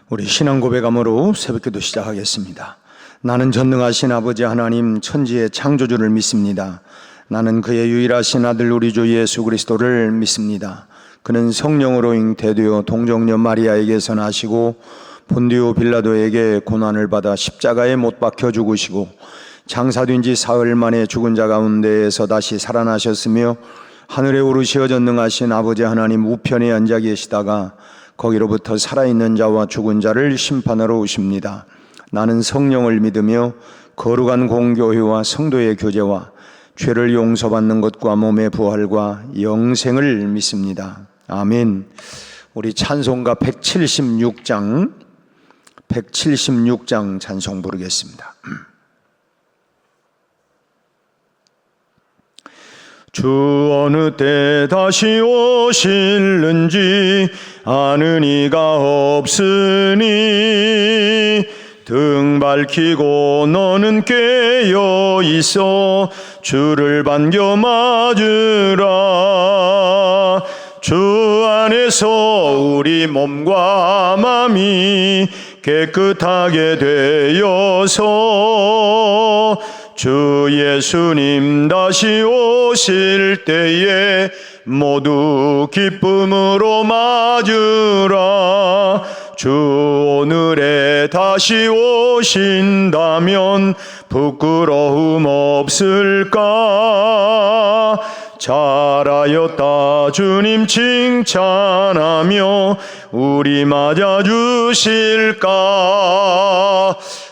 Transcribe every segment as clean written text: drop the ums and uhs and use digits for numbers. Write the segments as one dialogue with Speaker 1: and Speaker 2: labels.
Speaker 1: 우리 신앙 고백함으로 새벽기도 시작하겠습니다. 나는 전능하신 아버지 하나님 천지의 창조주를 믿습니다. 나는 그의 유일하신 아들 우리 주 예수 그리스도를 믿습니다. 그는 성령으로 잉태되어 동정녀 마리아에게서 나시고 본디오 빌라도에게 고난을 받아 십자가에 못 박혀 죽으시고 장사된 지 사흘 만에 죽은 자 가운데에서 다시 살아나셨으며 하늘에 오르시어 전능하신 아버지 하나님 우편에 앉아 계시다가 거기로부터 살아있는 자와 죽은 자를 심판하러 오십니다. 나는 성령을 믿으며 거룩한 공교회와 성도의 교제와 죄를 용서받는 것과 몸의 부활과 영생을 믿습니다. 아멘. 우리 찬송가 176장 찬송 부르겠습니다. 주 어느 때 다시 오실는지 아는 이가 없으니 등 밝히고 너는 깨어 있어 주를 반겨 맞으라. 주 안에서 우리 몸과 마음이 깨끗하게 되어서 주 예수님 다시 오실 때에 모두 기쁨으로 맞으라. 주 오늘에 다시 오신다면 부끄러움 없을까? 잘하였다 주님 칭찬하며 우리 맞아주실까?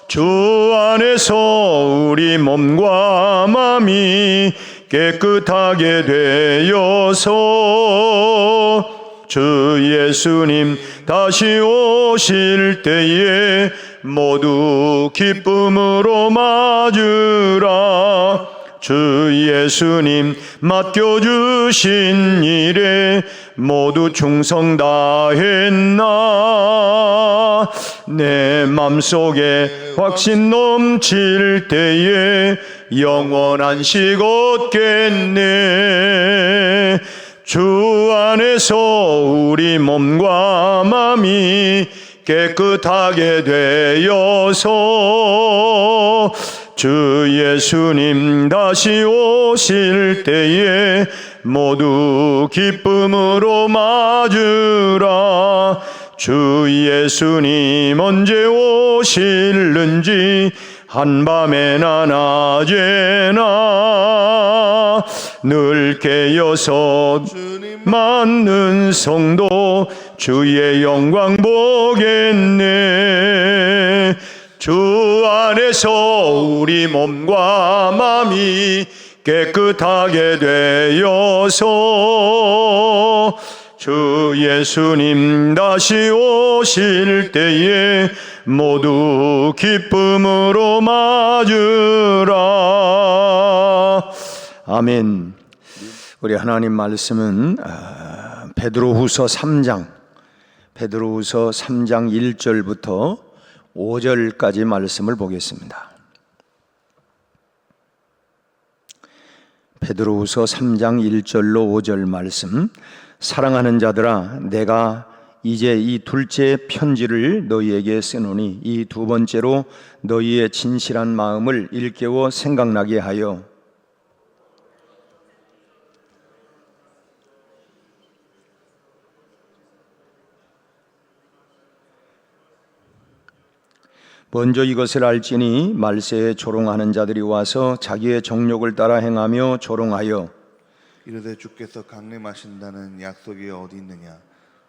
Speaker 1: 주 안에서 우리 몸과 마음이 깨끗하게 되어서 주 예수님 다시 오실 때에 모두 기쁨으로 맞으라. 주 예수님 맡겨주신 일에 모두 충성 다했나? 내 맘속에 확신 넘칠 때에 영원한 식 얻겠네. 주 안에서 우리 몸과 마음이 깨끗하게 되어서 주 예수님 다시 오실 때에 모두 기쁨으로 맞으라. 주 예수님 언제 오실는지 한밤에나 낮에나 늘 깨어서 맞는 성도 주의 영광 보겠네. 주 안에서 우리 몸과 마음이 깨끗하게 되어서 주 예수님 다시 오실 때에 모두 기쁨으로 맞으라. 아멘. 우리 하나님 말씀은 베드로후서 3장 1절부터 5절까지 말씀을 보겠습니다. 베드로후서 3장 1절로 5절 말씀. 사랑하는 자들아, 내가 이제 이 둘째 편지를 너희에게 쓰노니 이 두 번째로 너희의 진실한 마음을 일깨워 생각나게 하여 먼저 이것을 알지니 말세에 조롱하는 자들이 와서 자기의 정욕을 따라 행하며 조롱하여
Speaker 2: 이르되 주께서 강림하신다는 약속이 어디 있느냐?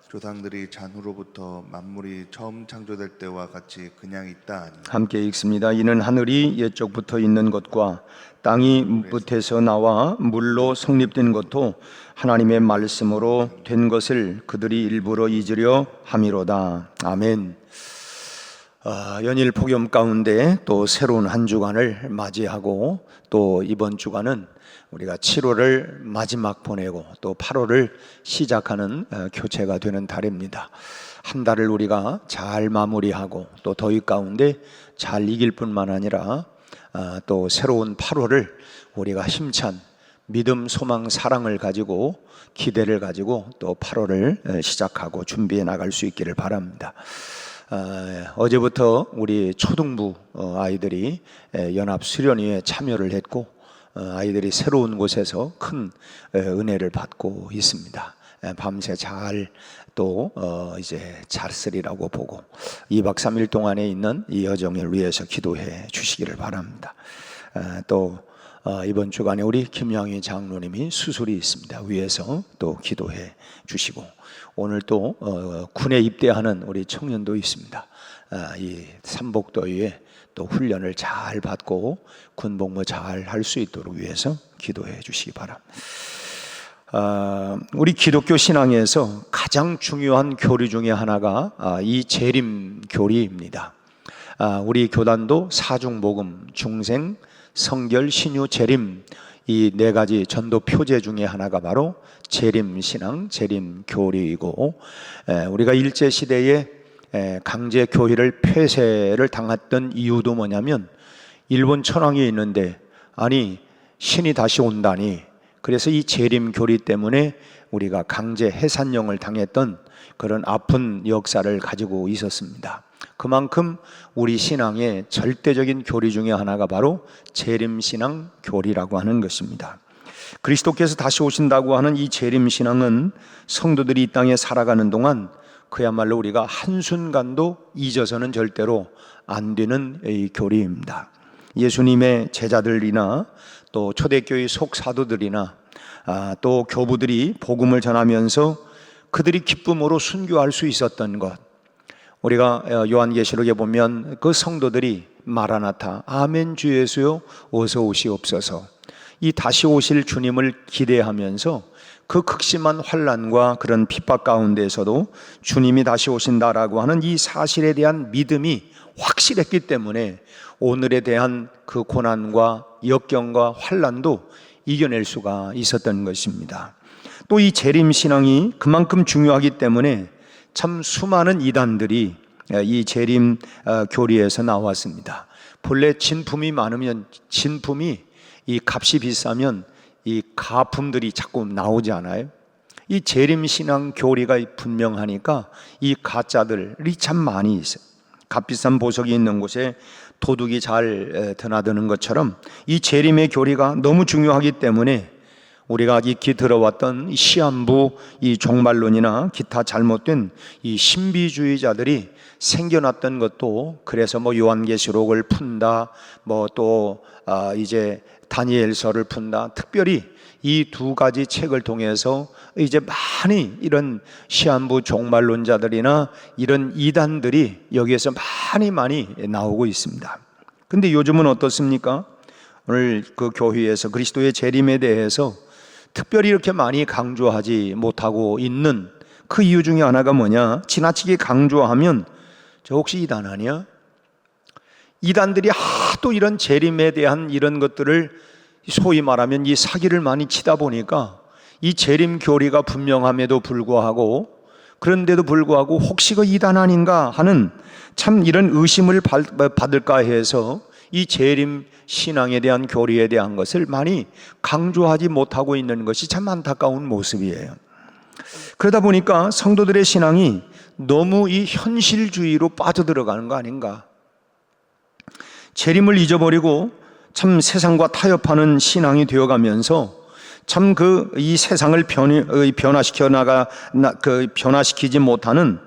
Speaker 2: 조상들이 잔후로부터 만물이 처음 창조될 때와 같이 그냥 있다 하니.
Speaker 1: 함께 읽습니다. 이는 하늘이 옛적부터 있는 것과 땅이 무릇에서 나와 물로 성립된 것도 하나님의 말씀으로 된 것을 그들이 일부러 잊으려 함이로다. 아멘. 연일 폭염 가운데 또 새로운 한 주간을 맞이하고 또 이번 주간은 우리가 7월을 마지막 보내고 또 8월을 시작하는 교체가 되는 달입니다. 한 달을 우리가 잘 마무리하고 또 더위 가운데 잘 이길 뿐만 아니라 또 새로운 8월을 우리가 힘찬 믿음, 소망, 사랑을 가지고 기대를 가지고 또 8월을 시작하고 준비해 나갈 수 있기를 바랍니다. 어제부터 우리 초등부 아이들이 연합 수련회에 참여를 했고 아이들이 새로운 곳에서 큰 은혜를 받고 있습니다. 밤새 잘 또 이제 잘 쓰리라고 보고 2박 3일 동안에 있는 이 여정을 위해서 기도해 주시기를 바랍니다. 또 이번 주간에 우리 김양희 장로님이 수술이 있습니다. 위에서 또 기도해 주시고 오늘 또 군에 입대하는 우리 청년도 있습니다. 이 삼복도에 또 훈련을 잘 받고 군복무 잘 할 수 있도록 위해서 기도해 주시기 바랍니다. 우리 기독교 신앙에서 가장 중요한 교리 중에 하나가 이 재림 교리입니다. 우리 교단도 사중복음, 중생, 성결, 신유, 재림 이 네 가지 전도 표제 중에 하나가 바로 재림 신앙, 재림 교리이고 우리가 일제 시대에 강제 교회를 폐쇄를 당했던 이유도 뭐냐면 일본 천황이 있는데 아니 신이 다시 온다니, 그래서 이 재림 교리 때문에 우리가 강제 해산령을 당했던 그런 아픈 역사를 가지고 있었습니다. 그만큼 우리 신앙의 절대적인 교리 중에 하나가 바로 재림신앙 교리라고 하는 것입니다. 그리스도께서 다시 오신다고 하는 이 재림신앙은 성도들이 이 땅에 살아가는 동안 그야말로 우리가 한순간도 잊어서는 절대로 안 되는 이 교리입니다. 예수님의 제자들이나 또 초대교회 속사도들이나 또 교부들이 복음을 전하면서 그들이 기쁨으로 순교할 수 있었던 것, 우리가 요한계시록에 보면 그 성도들이 마라나타 아멘 주 예수여 어서 오시옵소서, 이 다시 오실 주님을 기대하면서 그 극심한 환난과 그런 핍박 가운데에서도 주님이 다시 오신다라고 하는 이 사실에 대한 믿음이 확실했기 때문에 오늘에 대한 그 고난과 역경과 환난도 이겨낼 수가 있었던 것입니다. 또 이 재림신앙이 그만큼 중요하기 때문에 참 수많은 이단들이 이 재림 교리에서 나왔습니다. 본래 진품이 많으면 진품이 이 값이 비싸면 이 가품들이 자꾸 나오지 않아요? 이 재림신앙 교리가 분명하니까 이 가짜들이 참 많이 있어요. 값비싼 보석이 있는 곳에 도둑이 잘 드나드는 것처럼 이 재림의 교리가 너무 중요하기 때문에 우리가 익히 들어왔던 시한부 이 종말론이나 기타 잘못된 이 신비주의자들이 생겨났던 것도, 그래서 뭐 요한계시록을 푼다, 뭐 또 이제 다니엘서를 푼다, 특별히 이 두 가지 책을 통해서 이제 많이 이런 시한부 종말론자들이나 이런 이단들이 여기에서 많이 나오고 있습니다. 근데 요즘은 어떻습니까? 오늘 그 교회에서 그리스도의 재림에 대해서 특별히 이렇게 많이 강조하지 못하고 있는 그 이유 중에 하나가 뭐냐? 지나치게 강조하면 저 혹시 이단 아니야? 이단들이 하도 이런 재림에 대한 이런 것들을 소위 말하면 이 사기를 많이 치다 보니까 이 재림 교리가 분명함에도 불구하고, 그런데도 불구하고 혹시 그 이단 아닌가 하는 참 이런 의심을 받을까 해서 이 재림 신앙에 대한 교리에 대한 것을 많이 강조하지 못하고 있는 것이 참 안타까운 모습이에요. 그러다 보니까 성도들의 신앙이 너무 이 현실주의로 빠져들어가는 거 아닌가? 재림을 잊어버리고 참 세상과 타협하는 신앙이 되어가면서 참 이 세상을 변화시키지 못하는,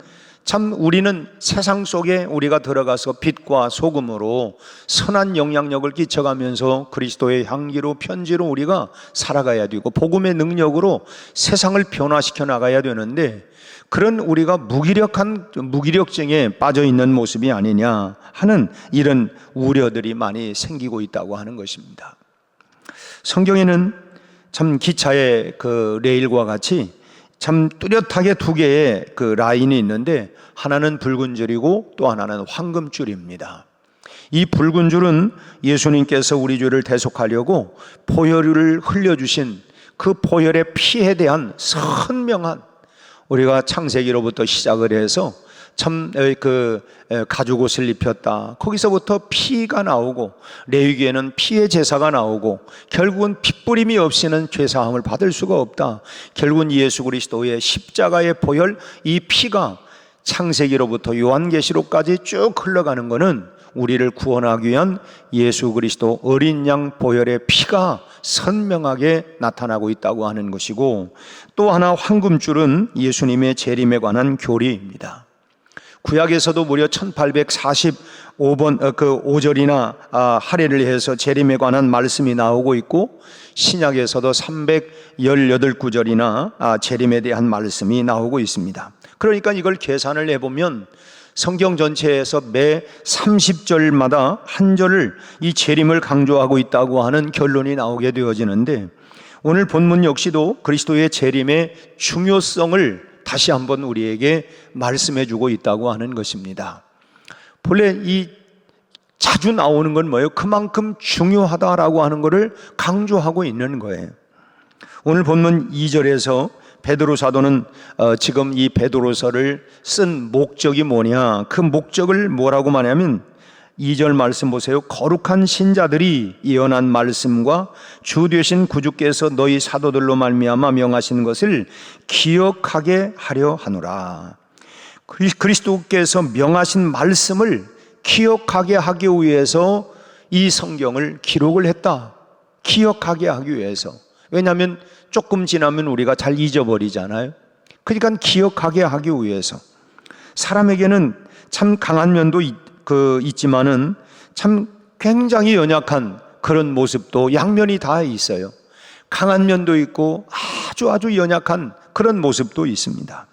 Speaker 1: 참 우리는 세상 속에 우리가 들어가서 빛과 소금으로 선한 영향력을 끼쳐가면서 그리스도의 향기로 편지로 우리가 살아가야 되고 복음의 능력으로 세상을 변화시켜 나가야 되는데, 그런 우리가 무기력증에 빠져 있는 모습이 아니냐 하는 이런 우려들이 많이 생기고 있다고 하는 것입니다. 성경에는 참 기차의 그 레일과 같이 참 뚜렷하게 두 개의 그 라인이 있는데, 하나는 붉은 줄이고 또 하나는 황금 줄입니다. 이 붉은 줄은 예수님께서 우리 죄를 대속하려고 보혈을 흘려주신 그 보혈의 피에 대한 선명한, 우리가 창세기로부터 시작을 해서 참 그 가죽 옷을 입혔다, 거기서부터 피가 나오고 레위기에는 피의 제사가 나오고 결국은 핏부림이 없이는 죄사함을 받을 수가 없다. 결국은 예수 그리스도의 십자가의 보혈, 이 피가 창세기로부터 요한계시록까지 쭉 흘러가는 것은 우리를 구원하기 위한 예수 그리스도 어린 양 보혈의 피가 선명하게 나타나고 있다고 하는 것이고, 또 하나 황금줄은 예수님의 재림에 관한 교리입니다. 구약에서도 무려 1845번 그 5절이나 할애를 해서 재림에 관한 말씀이 나오고 있고, 신약에서도 318구절이나 재림에 대한 말씀이 나오고 있습니다. 그러니까 이걸 계산을 해보면 성경 전체에서 매 30절마다 한 절을 이 재림을 강조하고 있다고 하는 결론이 나오게 되어지는데, 오늘 본문 역시도 그리스도의 재림의 중요성을 다시 한번 우리에게 말씀해 주고 있다고 하는 것입니다. 본래 이 자주 나오는 건 뭐예요? 그만큼 중요하다라고 하는 것을 강조하고 있는 거예요. 오늘 본문 2절에서 베드로 사도는 지금 이 베드로서를 쓴 목적이 뭐냐, 그 목적을 뭐라고 말하냐면 2절 말씀 보세요. 거룩한 신자들이 예언한 말씀과 주 되신 구주께서 너희 사도들로 말미암아 명하신 것을 기억하게 하려 하노라. 그리스도께서 명하신 말씀을 기억하게 하기 위해서 이 성경을 기록을 했다. 기억하게 하기 위해서. 왜냐하면 조금 지나면 우리가 잘 잊어버리잖아요. 그러니까 기억하게 하기 위해서. 사람에게는 참 강한 면도 있지만은 참 굉장히 연약한 그런 모습도 양면이 다 있어요. 강한 면도 있고 아주 연약한 그런 모습도 있습니다.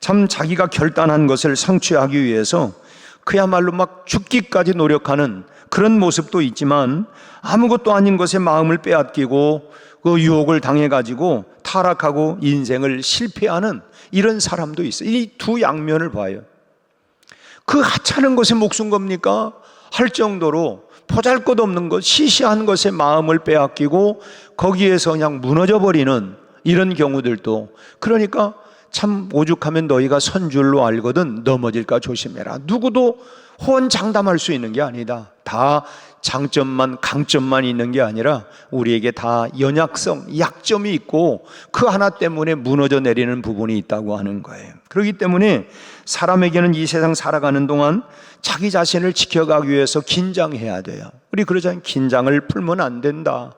Speaker 1: 참 자기가 결단한 것을 성취하기 위해서 그야말로 막 죽기까지 노력하는 그런 모습도 있지만, 아무것도 아닌 것에 마음을 빼앗기고 그 유혹을 당해가지고 타락하고 인생을 실패하는 이런 사람도 있어요. 이 두 양면을 봐요. 그 하찮은 것에 목숨 겁니까? 할 정도로 보잘것없는 것, 시시한 것에 마음을 빼앗기고 거기에서 그냥 무너져 버리는 이런 경우들도. 그러니까 참 오죽하면 너희가 선 줄로 알거든 넘어질까 조심해라. 누구도 호언장담할 수 있는 게 아니다. 다 장점만 강점만 있는 게 아니라 우리에게 다 연약성, 약점이 있고 그 하나 때문에 무너져 내리는 부분이 있다고 하는 거예요. 그렇기 때문에 사람에게는 이 세상 살아가는 동안 자기 자신을 지켜가기 위해서 긴장해야 돼요. 우리 그러잖아요. 긴장을 풀면 안 된다.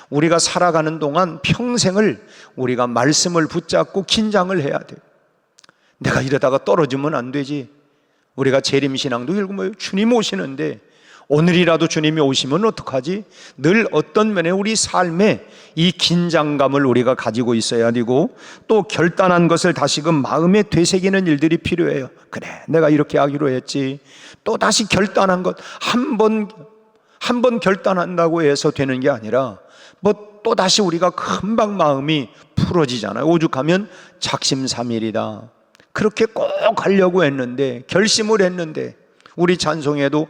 Speaker 1: 우리가 살아가는 동안 평생을 우리가 말씀을 붙잡고 긴장을 해야 돼요. 내가 이러다가 떨어지면 안 되지. 우리가 재림신앙도 결국 뭐예요? 주님 오시는데 오늘이라도 주님이 오시면 어떡하지? 늘 어떤 면에 우리 삶에 이 긴장감을 우리가 가지고 있어야 되고, 또 결단한 것을 다시금 마음에 되새기는 일들이 필요해요. 그래, 내가 이렇게 하기로 했지. 또 다시 결단한 것, 한 번 결단한다고 해서 되는 게 아니라 또 다시 우리가 금방 마음이 풀어지잖아요. 오죽하면 작심삼일이다. 그렇게 꼭 하려고 했는데, 결심을 했는데, 우리 찬송에도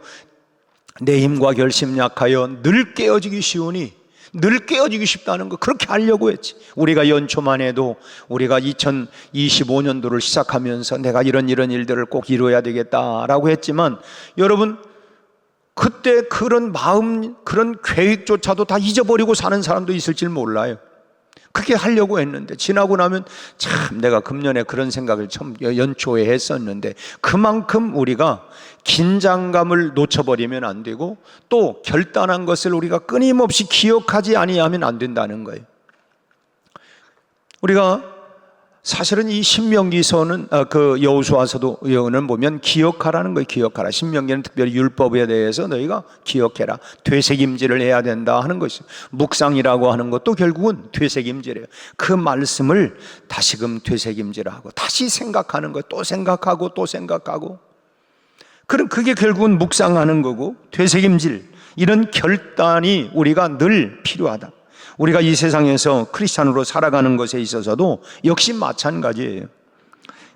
Speaker 1: 내 힘과 결심 약하여 늘 깨어지기 쉬우니, 늘 깨어지기 쉽다는 거 그렇게 하려고 했지. 우리가 연초만 해도 우리가 2025년도를 시작하면서 내가 이런 일들을 꼭 이루어야 되겠다라고 했지만, 여러분 그때 그런 마음, 그런 계획조차도 다 잊어버리고 사는 사람도 있을지 몰라요. 그렇게 하려고 했는데 지나고 나면 참 내가 금년에 그런 생각을 처음 연초에 했었는데, 그만큼 우리가 긴장감을 놓쳐버리면 안 되고 또 결단한 것을 우리가 끊임없이 기억하지 아니하면 안 된다는 거예요. 우리가 사실은 이 신명기서는 그 여호수아서도는 보면 기억하라는 거예요. 기억하라. 신명기는 특별히 율법에 대해서 너희가 기억해라. 되새김질을 해야 된다 하는 것이죠. 묵상이라고 하는 것도 결국은 되새김질이에요. 그 말씀을 다시금 되새김질하고 다시 생각하는 거예요. 또 생각하고 또 생각하고. 그럼 그게 결국은 묵상하는 거고, 되새김질, 이런 결단이 우리가 늘 필요하다. 우리가 이 세상에서 크리스찬으로 살아가는 것에 있어서도 역시 마찬가지예요.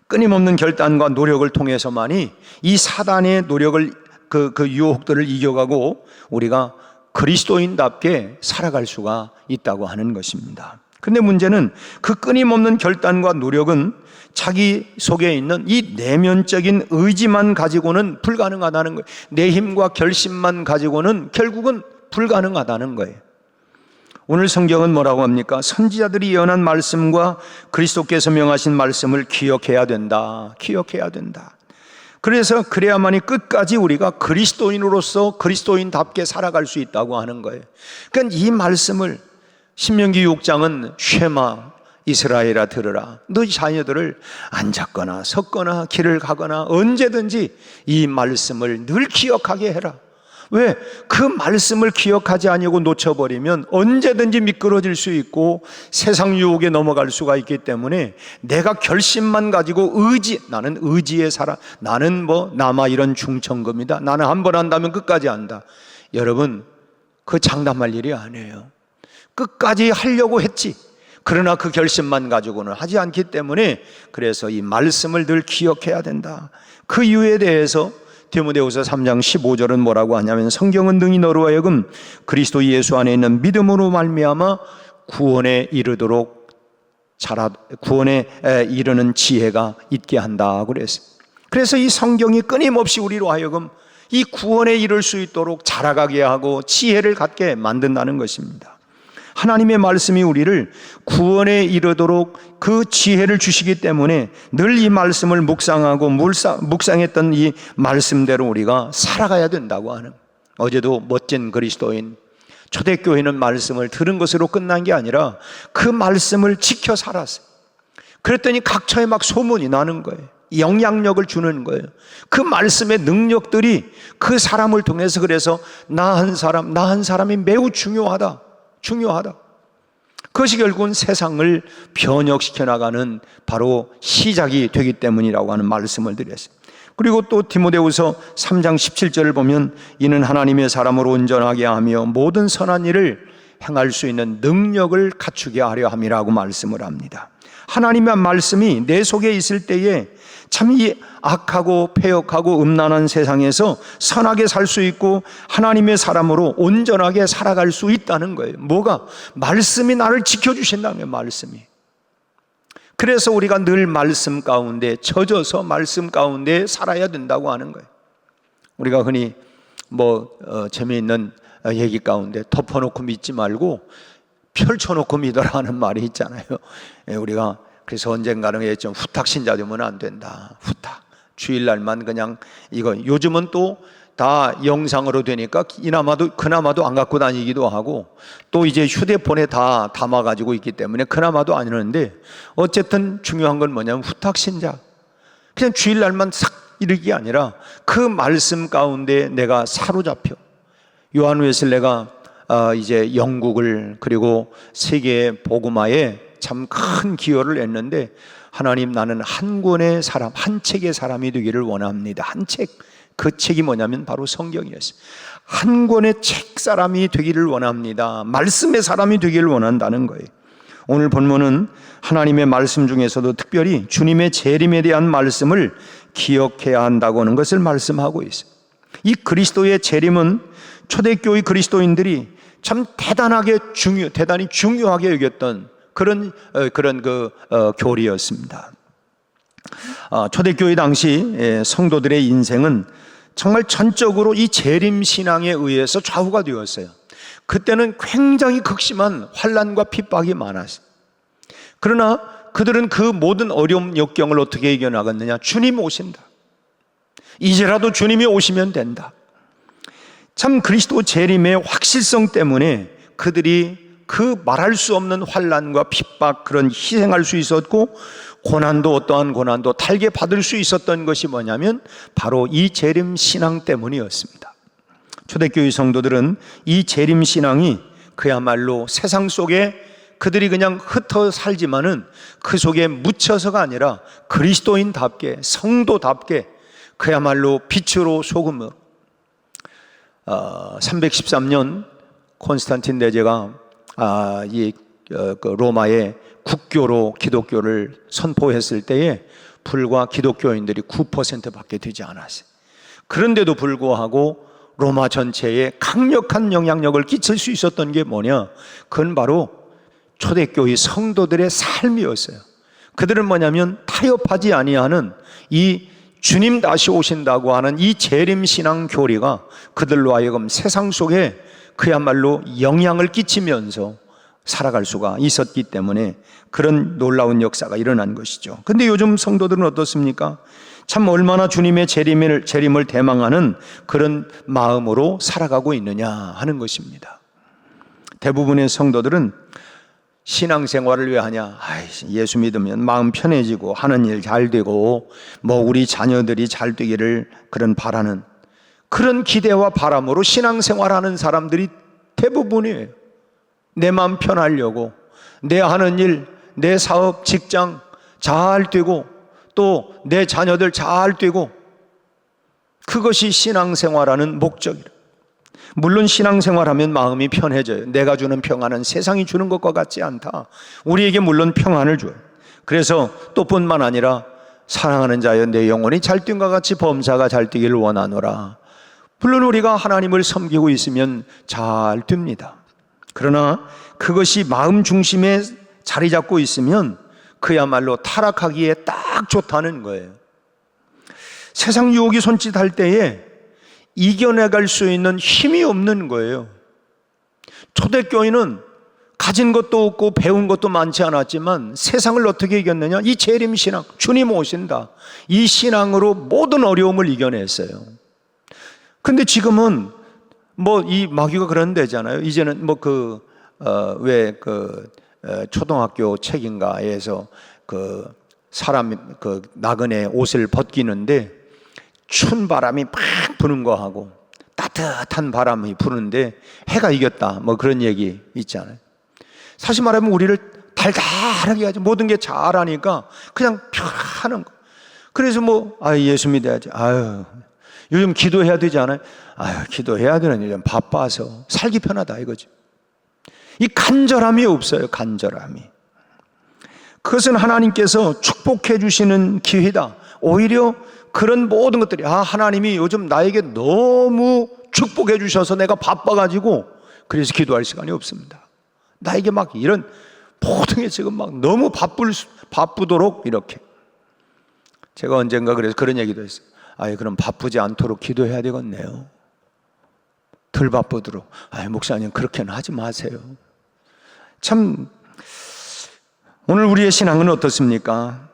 Speaker 1: 끊임없는 결단과 노력을 통해서만이 이 사단의 노력을, 그 유혹들을 이겨가고 우리가 그리스도인답게 살아갈 수가 있다고 하는 것입니다. 그런데 문제는 그 끊임없는 결단과 노력은 자기 속에 있는 이 내면적인 의지만 가지고는 불가능하다는 거예요. 내 힘과 결심만 가지고는 결국은 불가능하다는 거예요. 오늘 성경은 뭐라고 합니까? 선지자들이 예언한 말씀과 그리스도께서 명하신 말씀을 기억해야 된다. 기억해야 된다. 그래서 그래야만이 끝까지 우리가 그리스도인으로서 그리스도인답게 살아갈 수 있다고 하는 거예요. 그러니까 이 말씀을 신명기 6장은 쉐마 이스라엘아 들으라. 너희 자녀들을 앉았거나 섰거나 길을 가거나 언제든지 이 말씀을 늘 기억하게 해라. 왜? 그 말씀을 기억하지 아니하고 놓쳐버리면 언제든지 미끄러질 수 있고 세상 유혹에 넘어갈 수가 있기 때문에 내가 결심만 가지고 나는 의지의 사람, 나는 남아 이런 중천금이다, 나는 한 번 한다면 끝까지 한다. 여러분, 그 장담할 일이 아니에요. 끝까지 하려고 했지. 그러나 그 결심만 가지고는 하지 않기 때문에 그래서 이 말씀을 늘 기억해야 된다. 그 이유에 대해서 디모데후서 3장 15절은 뭐라고 하냐면 성경은 능히 너로 하여금 그리스도 예수 안에 있는 믿음으로 말미암아 구원에 이르도록 구원에 이르는 지혜가 있게 한다 그랬어요. 그래서 이 성경이 끊임없이 우리로 하여금 이 구원에 이를 수 있도록 자라가게 하고 지혜를 갖게 만든다는 것입니다. 하나님의 말씀이 우리를 구원에 이르도록 그 지혜를 주시기 때문에 늘 이 말씀을 묵상하고 묵상했던 이 말씀대로 우리가 살아가야 된다고 하는. 어제도 멋진 그리스도인 초대교회는 말씀을 들은 것으로 끝난 게 아니라 그 말씀을 지켜 살았어요. 그랬더니 각처에 막 소문이 나는 거예요. 영향력을 주는 거예요. 그 말씀의 능력들이 그 사람을 통해서, 그래서 나 한 사람이 매우 중요하다. 그것이 결국은 세상을 변혁시켜 나가는 바로 시작이 되기 때문이라고 하는 말씀을 드렸어요. 그리고 또 디모데후서 3장 17절을 보면 이는 하나님의 사람으로 온전하게 하며 모든 선한 일을 행할 수 있는 능력을 갖추게 하려 함이라고 말씀을 합니다. 하나님의 말씀이 내 속에 있을 때에 참 이 악하고 패역하고 음란한 세상에서 선하게 살 수 있고 하나님의 사람으로 온전하게 살아갈 수 있다는 거예요. 뭐가? 말씀이 나를 지켜주신다는 말씀이. 그래서 우리가 늘 말씀 가운데 젖어서 말씀 가운데 살아야 된다고 하는 거예요. 우리가 흔히 재미있는 얘기 가운데 덮어놓고 믿지 말고 펼쳐놓고 믿어라 하는 말이 있잖아요. 우리가 그래서 언젠가는 했죠. 후탁 신자 되면 안 된다. 후탁. 주일날만 그냥 이거. 요즘은 또 다 영상으로 되니까 그나마도 안 갖고 다니기도 하고 또 이제 휴대폰에 다 담아가지고 있기 때문에 그나마도 안 이러는데 어쨌든 중요한 건 뭐냐면 후탁 신자. 그냥 주일날만 싹 이르기 아니라 그 말씀 가운데 내가 사로잡혀. 요한 웨슬레가 이제 영국을 그리고 세계 복음화에 참 큰 기여를 했는데 하나님, 나는 한 권의 사람, 한 책의 사람이 되기를 원합니다. 한 책. 그 책이 뭐냐면 바로 성경이었어요. 한 권의 책 사람이 되기를 원합니다. 말씀의 사람이 되기를 원한다는 거예요. 오늘 본문은 하나님의 말씀 중에서도 특별히 주님의 재림에 대한 말씀을 기억해야 한다고 하는 것을 말씀하고 있어요. 이 그리스도의 재림은 초대교회 그리스도인들이 참 대단히 중요하게 여겼던 그런 교리였습니다. 초대교회 당시 성도들의 인생은 정말 전적으로 이 재림신앙에 의해서 좌우가 되었어요. 그때는 굉장히 극심한 환난과 핍박이 많았어요. 그러나 그들은 그 모든 어려움 역경을 어떻게 이겨나갔느냐? 주님 오신다. 이제라도 주님이 오시면 된다. 참 그리스도 재림의 확실성 때문에 그들이 그 말할 수 없는 환난과 핍박, 그런 희생할 수 있었고 고난도, 어떠한 고난도 달게 받을 수 있었던 것이 뭐냐면 바로 이 재림 신앙 때문이었습니다. 초대교회 성도들은 이 재림 신앙이 그야말로 세상 속에 그들이 그냥 흩어 살지만은 그 속에 묻혀서가 아니라 그리스도인답게, 성도답게 그야말로 빛으로 소금으로. 313년 콘스탄틴 대제가 로마의 국교로 기독교를 선포했을 때에 불과 기독교인들이 9%밖에 되지 않았어요. 그런데도 불구하고 로마 전체에 강력한 영향력을 끼칠 수 있었던 게 뭐냐? 그건 바로 초대교회 성도들의 삶이었어요. 그들은 뭐냐면 타협하지 아니하는 이 주님 다시 오신다고 하는 이 재림신앙 교리가 그들로 하여금 세상 속에 그야말로 영향을 끼치면서 살아갈 수가 있었기 때문에 그런 놀라운 역사가 일어난 것이죠. 근데 요즘 성도들은 어떻습니까? 참 얼마나 주님의 재림을 대망하는 그런 마음으로 살아가고 있느냐 하는 것입니다. 대부분의 성도들은 신앙생활을 왜 하냐? 예수 믿으면 마음 편해지고 하는 일 잘 되고 뭐 우리 자녀들이 잘 되기를 그런 바라는 그런 기대와 바람으로 신앙생활하는 사람들이 대부분이에요. 내 마음 편하려고 내 하는 일, 내 사업, 직장 잘 되고 또 내 자녀들 잘 되고 그것이 신앙생활하는 목적이라. 물론 신앙생활하면 마음이 편해져요. 내가 주는 평안은 세상이 주는 것과 같지 않다. 우리에게 물론 평안을 줘요. 그래서 또 뿐만 아니라 사랑하는 자여 내 영혼이 잘 뛴과 같이 범사가 잘 뛰기를 원하노라. 물론 우리가 하나님을 섬기고 있으면 잘 됩니다. 그러나 그것이 마음 중심에 자리 잡고 있으면 그야말로 타락하기에 딱 좋다는 거예요. 세상 유혹이 손짓할 때에 이겨내갈 수 있는 힘이 없는 거예요. 초대교회는 가진 것도 없고 배운 것도 많지 않았지만 세상을 어떻게 이겼느냐? 이 재림신앙, 주님 오신다. 이 신앙으로 모든 어려움을 이겨냈어요. 근데 지금은 뭐 이 마귀가 그런 데잖아요. 이제는 뭐 초등학교 책인가에서 사람 나그네 옷을 벗기는데 춘 바람이 팍 부는 거하고 따뜻한 바람이 부는데 해가 이겼다. 뭐 그런 얘기 있잖아요. 사실 말하면 우리를 달달하게 하지. 모든 게 잘하니까 그냥 편안한 거. 그래서 예수 믿어야지. 요즘 기도해야 되지 않아요? 기도해야 되는 요즘 바빠서 살기 편하다 이거죠. 이 간절함이 없어요. 간절함이. 그것은 하나님께서 축복해 주시는 기회다. 오히려 그런 모든 것들이 하나님이 요즘 나에게 너무 축복해 주셔서 내가 바빠가지고 그래서 기도할 시간이 없습니다. 나에게 막 이런 모든 게 지금 막 너무 바쁘도록 이렇게. 제가 언젠가 그래서 그런 얘기도 했어요. 그럼 바쁘지 않도록 기도해야 되겠네요. 덜 바쁘도록. 목사님 그렇게는 하지 마세요. 참 오늘 우리의 신앙은 어떻습니까?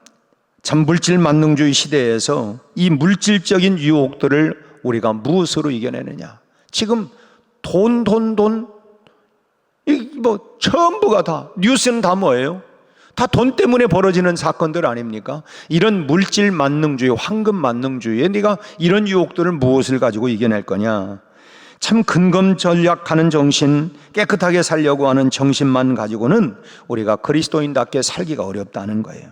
Speaker 1: 참 물질 만능주의 시대에서 이 물질적인 유혹들을 우리가 무엇으로 이겨내느냐? 지금 돈 전부가 다 뉴스는 다 뭐예요? 다 돈 때문에 벌어지는 사건들 아닙니까? 이런 물질 만능주의, 황금 만능주의에 네가 이런 유혹들을 무엇을 가지고 이겨낼 거냐? 참 근검전략하는 정신, 깨끗하게 살려고 하는 정신만 가지고는 우리가 그리스도인답게 살기가 어렵다는 거예요.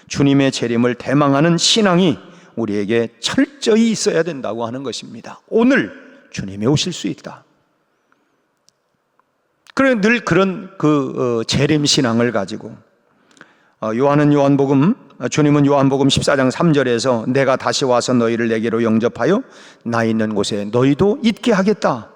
Speaker 1: 주님의 재림을 대망하는 신앙이 우리에게 철저히 있어야 된다고 하는 것입니다. 오늘 주님이 오실 수 있다. 그래 늘 그런 재림 신앙을 가지고 주님은 요한복음 14장 3절에서 내가 다시 와서 너희를 내게로 영접하여 나 있는 곳에 너희도 있게 하겠다.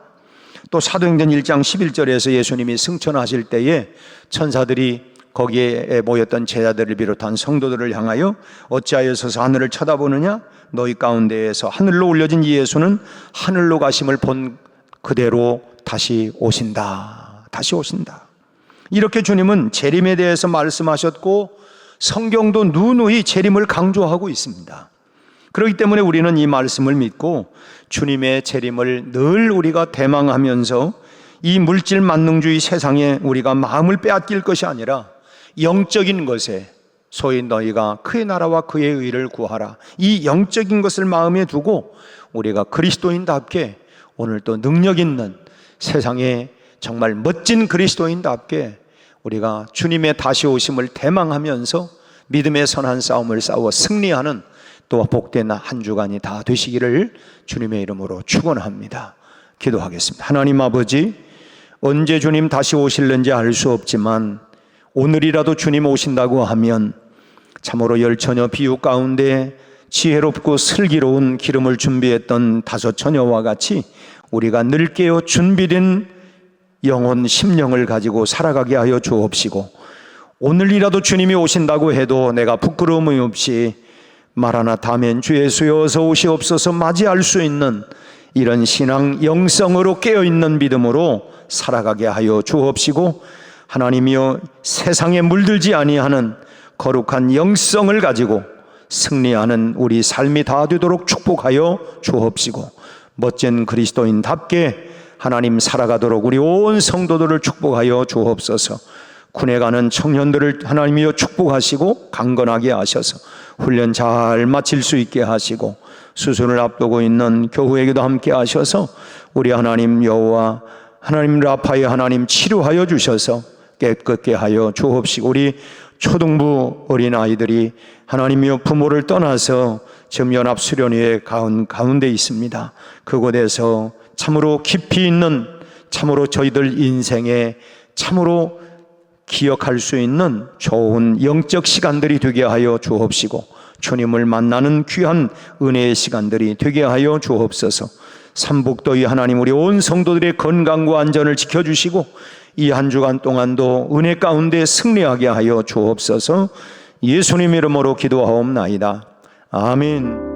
Speaker 1: 또 사도행전 1장 11절에서 예수님이 승천하실 때에 천사들이 거기에 모였던 제자들을 비롯한 성도들을 향하여 어찌하여 서서 하늘을 쳐다보느냐? 너희 가운데에서 하늘로 올려진 이 예수는 하늘로 가심을 본 그대로 다시 오신다. 다시 오신다. 이렇게 주님은 재림에 대해서 말씀하셨고 성경도 누누이 재림을 강조하고 있습니다. 그렇기 때문에 우리는 이 말씀을 믿고 주님의 재림을 늘 우리가 대망하면서 이 물질 만능주의 세상에 우리가 마음을 빼앗길 것이 아니라 영적인 것에 소위 너희가 그의 나라와 그의 의를 구하라. 이 영적인 것을 마음에 두고 우리가 그리스도인답게 오늘 또 능력 있는 세상에 정말 멋진 그리스도인답게 우리가 주님의 다시 오심을 대망하면서 믿음의 선한 싸움을 싸워 승리하는 또 복된 한 주간이 다 되시기를 주님의 이름으로 축원합니다. 기도하겠습니다. 하나님 아버지, 언제 주님 다시 오실는지 알 수 없지만 오늘이라도 주님 오신다고 하면 참으로 열처녀 비유 가운데 지혜롭고 슬기로운 기름을 준비했던 5 처녀와 같이 우리가 늘 깨어 준비된 영혼 심령을 가지고 살아가게 하여 주옵시고, 오늘이라도 주님이 오신다고 해도 내가 부끄러움이 없이 마라나타 아멘 주 예수여 어서 오시옵소서 맞이할 수 있는 이런 신앙 영성으로 깨어있는 믿음으로 살아가게 하여 주옵시고, 하나님이여 세상에 물들지 아니하는 거룩한 영성을 가지고 승리하는 우리 삶이 다 되도록 축복하여 주옵시고, 멋진 그리스도인답게 하나님 살아가도록 우리 온 성도들을 축복하여 주옵소서. 군에 가는 청년들을 하나님이여 축복하시고 강건하게 하셔서 훈련 잘 마칠 수 있게 하시고, 수술을 앞두고 있는 교우에게도 함께 하셔서 우리 하나님 여호와 하나님 라파의 하나님 치료하여 주셔서 깨끗게 하여 주옵시고, 우리 초등부 어린아이들이 하나님이여 부모를 떠나서 지금 연합수련회의 가운데 있습니다. 그곳에서 참으로 깊이 있는, 참으로 저희들 인생에 참으로 기억할 수 있는 좋은 영적 시간들이 되게 하여 주옵시고, 주님을 만나는 귀한 은혜의 시간들이 되게 하여 주옵소서. 삼복도의 하나님, 우리 온 성도들의 건강과 안전을 지켜주시고 이 한 주간 동안도 은혜 가운데 승리하게 하여 주옵소서. 예수님 이름으로 기도하옵나이다. 아멘.